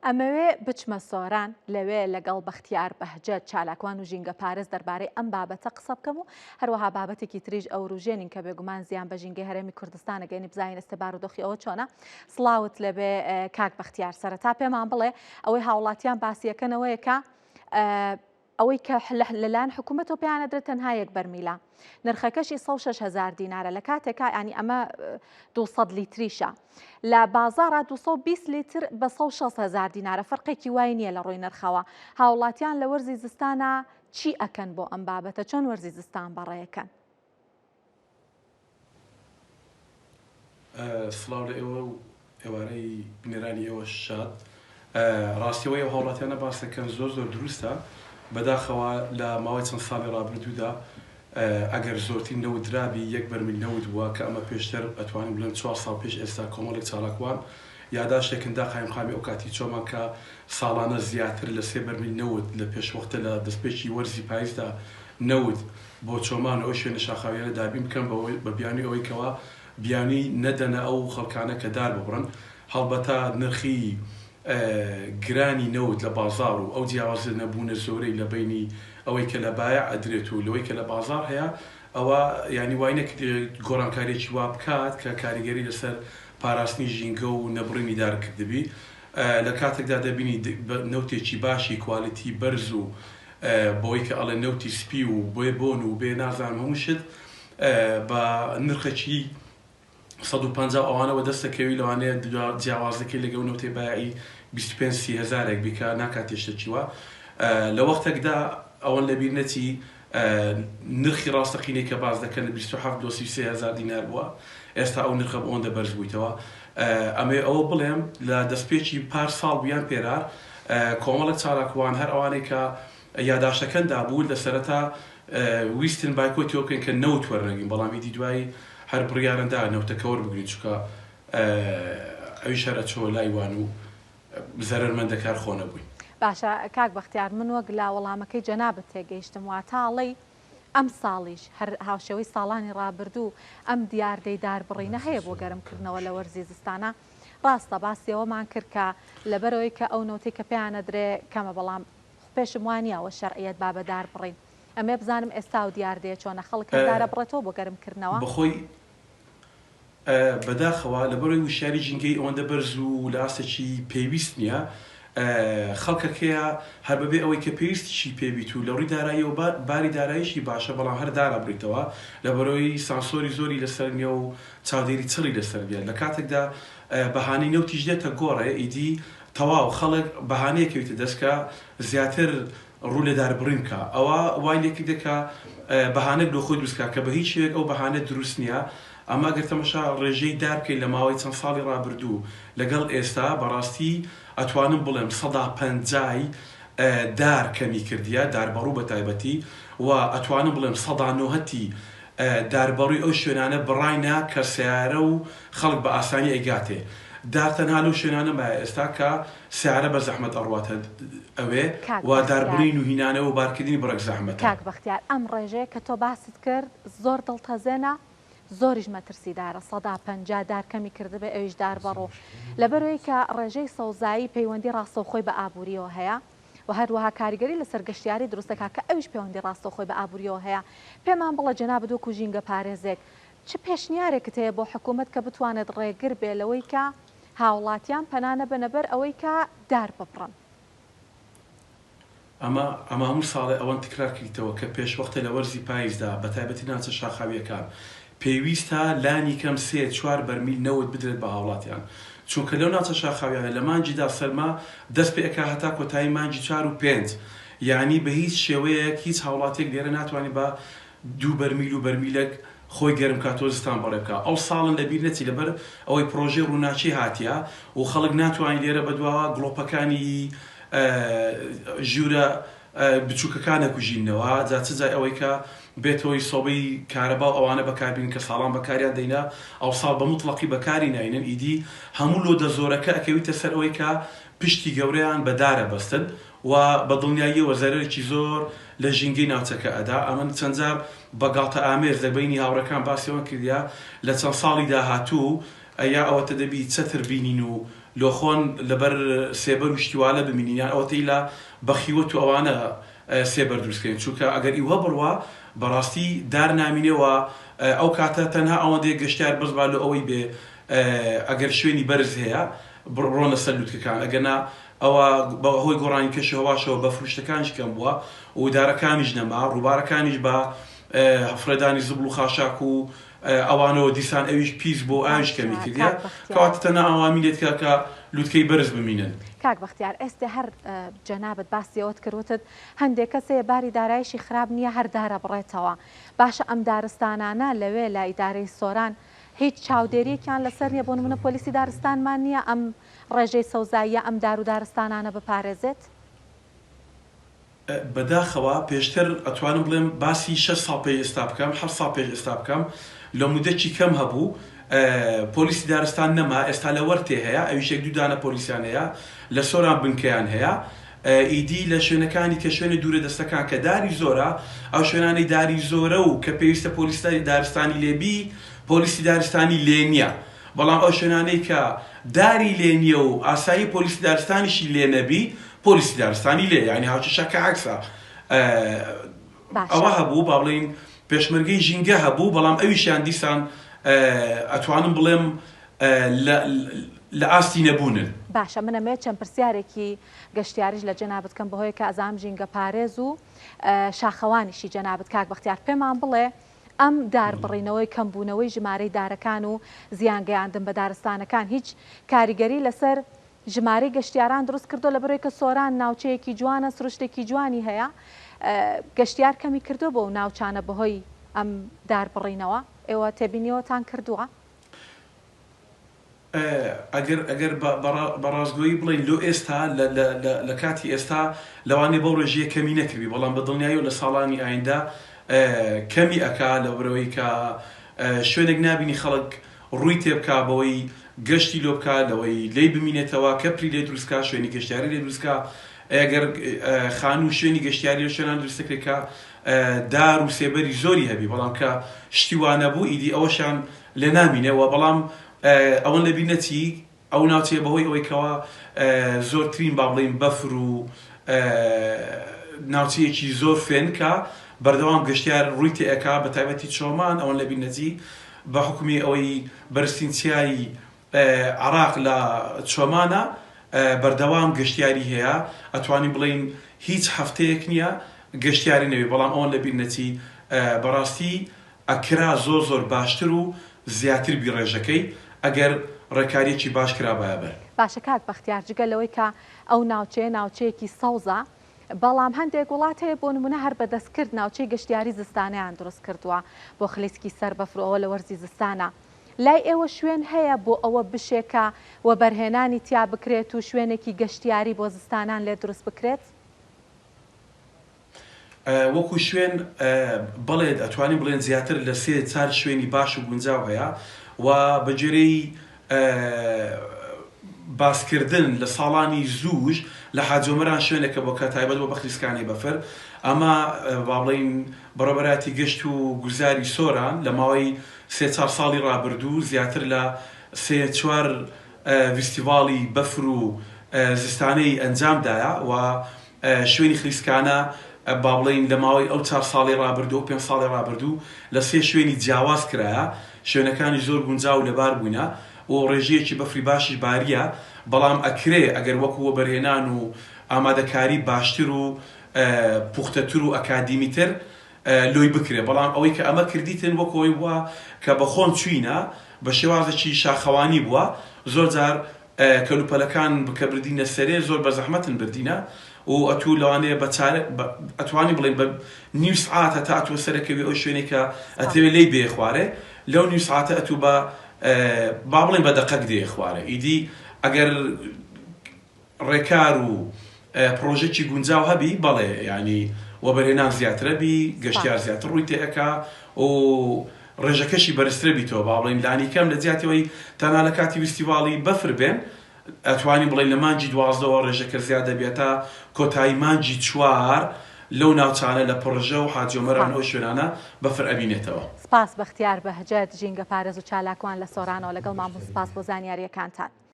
ئەمەوێ بچمە سۆران لەوێ لەگەڵ بەختیار بەهجەت چالاکوان و ژینگە پارێز دەربارەی ئەم بابەتە قسە بکەم و هەروەها بابەتێکی تریژ ئەو ڕوژێنین کە بێگومان زیان بە ژینگەی هەرێمی کوردستانە گەینی بزانین ئێستا بارودۆخی ئەوە چۆنە. سڵاوت لەبێ کاک بەختیار، سەرەتا پێمان بڵێ ئەوەی هاوڵاتیان باسیەکەنەوەیە کە ئەوەی کە لەلایەن حکوومەتەوە پێیانە درێت تەنها یەک بەرمیلە، نرخەکەشی 106,000 دینارە لە کاتێکا ینی ئەمە 200 لیتریشە، لە بازارە 220 لیتر بە 106,000 دینارە، فەرقێکی وای نییە لە ڕووی نرخەوە. هاوڵاتیان لە وەرزی زستانە چی ئەکەن بۆ ئەم بابەتە، چۆن وەرزی زستان بەڕێیەکەن؟ سڵاو لە ئێوە و ئێوارەی بنێرانی ئێوە شاد. ڕاستیەوەی ئەو هاوڵاتیانە باسەکەن زۆر دروستە. بەداخەوە لە ماوەی چەند ساڵی ڕابردوودا ئەگەر زۆرترین نەوت درابی یەک بەرمیل نەوت بووە کە ئەمە پێشتر ئەتوانین بڵێن 4 ساڵ پێش ئێستا کۆمەڵێک چالاکوان یاداشتێکندا قایمقامی ئەو کاتی چۆمان کە ساڵانە زیاتر لە 3 بەرمیل نەوت لە پێشوەختە لە دەستپێکی وەرزی پاییزدا نەوت بۆ چۆمان ئەو شوێنە شاخاویانە دابین بکەن بە بیانی ئەوەی کەەوە بیانی نەدەنە ئەو خەڵکانە کە دار ببڕن. هەڵبەتە نرخی گرانی نەوت لە بازار و ئەو جیاوازە نەبوونە زۆرەی لە بینی ئەوەی کە لە بایە ئەدرێت و لەوەی کە لە بازار هەیە، ئەوە ینی وای گۆڕانکاریێکی وا بکات کە کاریگەری لەسەر پاراستنی ژینگە و نەبڕینی دارکردبی. لە کاتێکدا دەبینی نەوتێکی باشی کوالیتی بەرز و بۆی کە ئەڵێ نەوتی سپی و بۆی بۆن و بێ نازانم هەموو شت بە نرخەکی 150 ئەوانەوە دەستەکەوی لەوانەیە جیاوازەکەی لەگەڵ نەوتێ بایعی 25,000 بیکە ناکاتێشتەچیوە. لە وەختێکدا ئەوەن لەبیر نەچی نرخی ڕاستەقینەی کە باز دەکەن 27,000 دینار بووە، ئێستا ئەو نرخە بە ئەوەندە بەرز بوویتەوە. ئەمێ ئەوە بڵێم لە دەستپێکی پار ساڵ بیان پێرار کۆمەڵک چالاکوان هەر ئەوانەی کە یاداشتەکەندا بوو لە سەرەتا ویستن بایکۆتی وەکەن کە نەوت وەرنەگین، بەڵام ئیدی دوایی هەر بڕیارەندا نەوتەکە وەربگرین چونکە ئەوی شەرە چۆ لایوان و زەرمەندەکار خۆ نەبووین. باشە کاک بەختیار، من وەک لا وەڵامەکەی جەنابەت تێگەیشتم واتاڵی ئەم ساڵیش هەر هاوشێوەی ساڵانی ڕابردوو ئەم دیاردەی داربڕینە هەیە بۆ گەرمکردنەوە لە وەرزی زستانە. ڕاستە باسیەوەمان کرد کە لەبەرەوەی کە ئەو نەوتەی کە پێیانە درێ کەمە، بەڵام پێشم وانیەوە شەرعیەت با بە داربڕین. ئەمێ بزانم ئێستا و دیاردەیە چۆنە خەڵک دارە بڕێتەوە بۆ گەرمکردنەوە بخۆی بەداخەوە لەبەرەوەی وشاری ژینگەی ئەوەندە بەرز و لە ئاستێکی پێویست نییە. خەڵکەکەیە هەر بەبێ ئەوەی کە پێویستیشی پێبیت و لە ڕووی دارایی و باری داراییشی باشە، بەڵام هەر دارە بڕیتەوە لەبەرەوەی سانسۆری زۆری لەسەر نیە و چاودێری چڕی لەسەر بێت. لە کاتێکدا بەهانەی نەوتیش دێتە گۆڕێ ئیدی تەواو خەڵک بەهانەیەکەوێتە دەستکە زیاتر ڕوو لە داربڕین کە ئەوە وای لێکی دەکا بەهانەک لۆ خۆی دروستکە کە بە هیچ شوێک ئەو بەهانە دروست نییە. ئەما گرتەمەشا ڕێژەی دار بکەین لە ماوەی چەند ساڵی ڕابردوو لەگەڵ ئێستا بەڕاستی ئەتوانم بڵێم 150 دار کەمی کردیە داربەڕوو بە تایبەتی، و ئەتوانم بڵێم 190 داربەڕووی ئەو شوێنانە بڕاینا کە سیارە و خەڵک بە ئاسانی ئەیگاتێ. دار تەنها لەو شوێنانە مایە ئێستا کە سیارە بە زەحمەت ئەڕواتە ئەوێ و داربڕین و هینانەوە و بارکردنی بڕێک زەحمەتە. کاک بەختیار، ئەم ڕێژەیە کە تۆ باست کرد زۆر دڵتەزێنە، زۆریش مەترسیدارە. 150 دارکەمی کردبێ ئەویش داربەڕۆ لەبەرەوەی کە ڕێژەی سەوزایی پەیوەندی ڕاستەوخۆی بە ئابووریەوە هەیە و هەروەها کاریگەری لەسەر گەشتیاری دروستەکە کە ئەویش پەیوەندی ڕاستەوخۆی بە ئابووریەوە هەیە. پێمان بڵە جەنابەت وەکو ژینگە پارێزێک چ پێشنیارێکت هەیە بۆ حکوومەت کە بتوانێت ڕێگر بێ لەوەی کە هاوڵاتیان پەنانە بنەبەر ئەوەی کە دار ببڕن؟ ئەمە هەموو ساڵێ ئەوەن تکرار کردیتەوە کە پێشوەختە لە وەرزی پاییزدا بە تایبەتی ناچە شاخاویەکان پێویستە لانی کەم 3-4 بەرمیل نەوت بدرێت بە هاوڵاتیان، چونکە لەو ناچە شاخاویانە لە مانجیدا سەرما دەست پێ ئەکا هەتا کۆتایی مانجی 4 و 5، یعنی بە هیچ شێوەیەک هیچ هاوڵاتێک لێرە ناتوانێت بە 2 بەرمیل و بەرمیلێک خۆی گەرم کاتۆ زستان بەڕێ بکە. ئەو ساڵن لەبیر نەچی لەبەر ئەوەی پرۆژێ ڕووناچی هاتیە و خەڵک ناتوانین لێرە بەدواوە گڵۆپەکانی ژوورە بچووکەکانە کوژینەوە جا چ جای ئەوەی کە بێتەوەی سۆبەی کارەبا ئەوانە بەکاربین کە ساڵان بەکاریان دەینا ئەو ساڵ بە مطلقی بەکاری ناینن. ئیدی هەموو لۆ دەزۆرەکە ئەکەویتە سەر ئەوەی کە پشتی گەورەیان بەدارە بەستن و بە دڵنیاییەوە زەرێکی زۆر لە ژینگەی ناوچەکە ئەدا. ئەمە چەندجار بەگاڵتە ئامێز لەبینی هاوڕەکان باسیەوە کردیا لە چەند ساڵی داهاتوو یا ئەوەتە دەبی چەتر بینین و لۆخۆن لەبەر سێبەر و شتیوالە ببینیان ئەوەی لە بەخیوەت و ئەوانە سێبەر دروستکەین چونکە ئەگەر ئیوە بڕوە بەڕاستی دار نامینەوە ئەو کاتە تەنها ئەوەندەیە گەشتیار بەزبا لە ئەوەی بێ ئەگەر شوێنی بەرز هەیە بڕۆنە سەر لووتکەکان ئەگەنا ئەوە بەهۆی گۆڕانی کەشی هەواشەوە بە فروشتەکانش کەم بووە و دارەکانیش نەما ڕووبارەکانیش بە فرێدانی زبل و خاشاک و ئەوانەوە دیسان ئەویش پیس بۆ ئاویش کەمی کردە کەواتە تەنها ئەوامیلێت کە لووتکەی بەرز بمینن. کاک بەختیار ئێستا هەر جەنابەت باسیەوەت کردوتت هەندێک کەسێ باری دارایشی خراپ نییە هەر دارە بڕێتەوە باشە ئەم دارستانانە لەوێ لە ئیدارەی سۆران هیچ چاودێریەکیان لەسەر نیە بۆ نمونە پۆلیسی دارستانمان نییە ئەم ڕێژەی سەوزاییە ئەم دار و دارستانانە بپارێزێت؟ بەداخەوە پێشتر ئەتوانم بڵێم باسی 6 ساڵ پێش ئێستا بکەم 7 ساڵ پێش ئێستا بکەم لە مودەی کەم هەبوو پۆلیسی دارستان نەما ئێستا لە وەرتێ هەیە ئەویشێک دوودانە پۆلیسیان هەیە لە سۆران بنکەیان هەیە ئیدی لە شوێنەکانی کە شوێنە دوورە دەستەکان کە داری زۆرە ئەو شوێنانی داری زۆرە و کە پێویستە پۆلیسی دارستانی لێبی پۆلیسی دارستانی لێ نییە بەڵام ئەو شوێنانەی کە داری لێ نییە و ئاسایی پۆلیسی دارستانیشی لێ نەبی پۆلیسی دارستانی لێ یعنی هاوچەشەکە عکسە ئەوە هەبوو با بڵێن پێشمەرگەی ژینگە هەبوو بەڵام ئەویشیان دیسان ئەتوانم بڵێم لە ئاستی نەبوونن. باشە منەمێت چەند پرسیارێکی گەشتیاریش لە جەنابەت کەم بەهۆی کە ئەزام ژینگە پارێز و شاخەوانیشی جەنابەت کاک بەختیار پێمان بڵێ ئەم داربڕینەوەی کەمبوونەوەی ژمارەی دارەکان و زیانگەیاندن بە دارستانەکان هیچ کاریگەری لەسەر ژمارەی گەشتیاران دروست کردو لە بەرەوەی کە سۆران ناوچەیەکی جوانە سروشتێکی جوانی هەیە گەشتیار کەمی کردو بۆ و ناوچانە بەهۆی ئەم داربڕینەوە ئێوە تێبینیەوەتان کردووە؟ ئەگەر بەڕازگۆیی بڵین لۆ ئێستا لە کاتی ئێستا لەوانەیە بەو ڕێژەیە کەمی نەکردی بەڵام بە دڵنیایی و لە ساڵانی ئایندا کەمی ئەکا لە بەرەوەی کە شوێنێک نابینی خەڵک ڕووی تێبکا بەوەی گەشتی لۆ بکە لەوەی لی بمینێتەوە کەپری لێ دروستکە شوێنی گەشتیاری لێ دروستکە ئەگەر خانوو شوێنی گەشتیاری لە شوێنان دروستەکرێکە دار و سێبەری زۆری هەبی بەڵام کە شتیوانە بوو ئیدی ئەوەشان لێ نامینەوە بەڵام ئەوەن لە بینەتی ئەو ناوچێ بەهۆی ئەوەی کەەوە زۆرترین با بڵین بەفر و ناوچەیەکی زۆر فێنکە بەردەوام گەشتیار ڕووی تێئەکا بە تایبەتی چۆمان ئەوەن لە بینەتی بە حکومی ئەوەی بەرزترینچیایی عراق لە چۆمانە بەردەوام گەشتیاری هەیە ئەتوانین بڵین هیچ هەفتەیەک نییە گەشتیاری نەوێ بەڵام ئەوەن لە بینەتی بەڕاستی ئەکرا زۆر باشتر و زیاتر بیڕێژەکەی ئەگەر ڕێکاریەکی باش کرا بایەبەر. باشە کاک بەختیار جگە لەوەی کە ئەو ناوچەیەکی سەوزە بەڵام هەندێک وڵات هەیە بۆ نمونە هەر بەدەستکرد ناوچەی گەشتیاری زستانیان دروست کردووە بۆ خلیسکی سەر بەفرەوە لە وەرزی زستانە لای ئێوە شوێن هەیە بۆ ئەوە بشێکە و بەرهێنانی تیا بکرێت و شوێنێکی گەشتیاری بۆ زستانان لێ دروست بکرێت؟ وەکو شوێن بڵێت ئەتوانین بڵێن زیاتر لە 3-4 شوێنی باش و گونجاو هەیە و بەجێرەی باسکردن لە ساڵانی زووش لە حاجۆمەران شوێنێکە بۆ کە تایبەت بۆ بەخلیسکانی بەفر ئەمە با بڵین بەڕێبەراتی گەشت و گوزاری سۆران لە ماوەی 3-4 ساڵی ڕابردوو زیاتر لە 3-4 فیستیڤاڵی بەفر و زستانەی ئەنجامدایە و شوێنی خلیسکانە با بڵین لە ماوەی ئەو 4 ساڵی ڕابردوو و 5 ساڵی ڕابردوو لە 3 شوێنی جیاواز کرایە شوێنەکانی زۆر گونجاو لەبار بووینە و ڕێژەیەکی بەفری باشی باریە بەڵام ئەکرێ ئەگەر وەکووە بەرهێنان و ئامادەکاری باشتر و پوختەتر و ئەکادیمیتر لۆی بکرێ بەڵام ئەوەی کە ئەمە کردیتن وەکەوەی بووە کە بە خۆم چوینە بە شێوازێکی شاخەوانی بووە زۆر جار کەلوپەلەکان بکە بردینە سەرێ زۆر بە زەحمەتن بردینە و ئەتوو لەوانەیە ئەتوانی بڵێن بە نیو سعات هەتا ئەتووە سەرەکەوی ئەو شوێنێک کە ئەتەوێ لی بێ خوارێ لەو نیو سعاتە ئەتوو بە با بڵێن بە دەقەک دێ خوارێ ئیدی ئەگەر ڕێکار و پرۆژێکی گونجاو هەبی بەڵێ ینی وەبەرهێنان زیاترە بی گەشتیار زیاتر ڕووی تێئەکا و ڕێژەکەشی بەرزترە بیتەوە با بڵێن لانی کەم لە جیاتەوەی تەنها لە کاتی فیستیڤاڵی بەفر بێن ئەتوانی بڵێن لە مانجی 12ەوە ڕێژەکە زیاد دەبێتە کۆتایی مانجی 4 لەو ناوچانە لە پڕژە و حاجۆمەران ئەو شوێنانە بەفر ئەبینێتەوە. سپاس بەختیار بەهجەت ژینگە پارێز و چالاکوان لە سۆرانەوە لەگەڵ مام سپاس بۆ زانیاریەکانتان.